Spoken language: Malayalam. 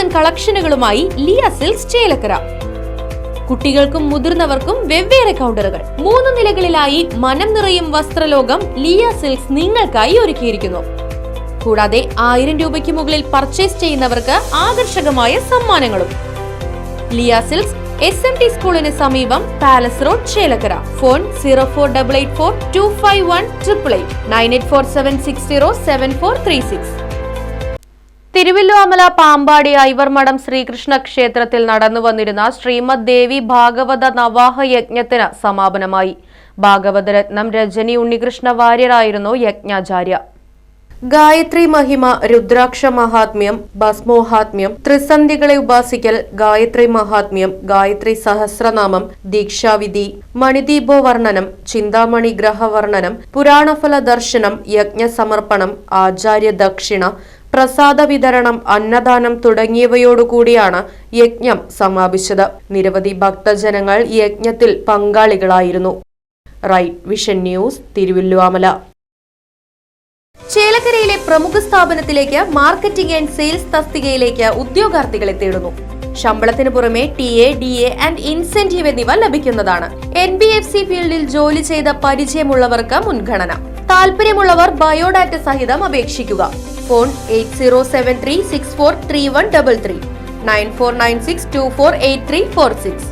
കിടിലൻ കളക്ഷനുകളുമായി ലിയ സിൽക്സ് ചേലക്കര. കുട്ടികൾക്കും മുതിർന്നവർക്കും വെവ്വേറെ കൗണ്ടറുകൾ. 3 നിലകളിലായി മനം നിറയും വസ്ത്രലോകം ലിയ സിൽക്സ് നിങ്ങൾക്കായി ഒരുക്കിയിരിക്കുന്നു. കൂടാതെ 1000 രൂപയ്ക്ക് മുകളിൽ പർച്ചേസ് ചെയ്യുന്നവർക്ക് ആകർഷകമായ സമ്മാനങ്ങളും. ലിയ സിൽക്സ് SMT സ്കൂളിന് സമീപം palace road, Chelakkara. Phone 0484251888 9847607436. Thiruvilwamala Pampady Ivarmadom Sreekrishna ക്ഷേത്രത്തിൽ നടന്നു വന്നിരുന്ന ശ്രീമദ് ദേവി ഭാഗവത നവാഹ യജ്ഞത്തിന് സമാപനമായി. ഭാഗവതരത്നം രജനി ഉണ്ണികൃഷ്ണ വാര്യരായിരുന്നു യജ്ഞാചാര്യ. ഗായത്രി മഹിമ, രുദ്രാക്ഷ മഹാത്മ്യം, ഭസ്മോഹാത്മ്യം, ത്രിസന്ധികളെ ഉപാസിക്കൽ, ഗായത്രി മഹാത്മ്യം, ഗായത്രി സഹസ്രനാമം, ദീക്ഷാവിധി, മണിദീപോ വർണ്ണനം, ചിന്താമണി ഗ്രഹവർണ്ണനം, പുരാണഫല ദർശനം, യജ്ഞസമർപ്പണം, ആചാര്യ ദക്ഷിണ, പ്രസാദ വിതരണം, അന്നദാനം തുടങ്ങിയവയോടുകൂടിയാണ് യജ്ഞം സമാപിച്ചത്. നിരവധി ഭക്തജനങ്ങൾ യജ്ഞത്തിൽ പങ്കാളികളായിരുന്നു. Right Vision News, Thiruvilwamala. ചേലക്കരയിലെ പ്രമുഖ സ്ഥാപനത്തിലേക്ക് മാർക്കറ്റിംഗ് ആൻഡ് സെയിൽസ് തസ്തികയിലേക്ക് ഉദ്യോഗാർത്ഥികളെ തേടുന്നു. ശമ്പളത്തിന് പുറമെ TA, DA ആൻഡ് ഇൻസെന്റീവ് എന്നിവ ലഭിക്കുന്നതാണ്. NBFC ഫീൽഡിൽ ജോലി ചെയ്ത പരിചയമുള്ളവർക്ക് മുൻഗണന. താല്പര്യമുള്ളവർ ബയോഡാറ്റ സഹിതം അപേക്ഷിക്കുക. ഫോൺ 8073643133 9496248346.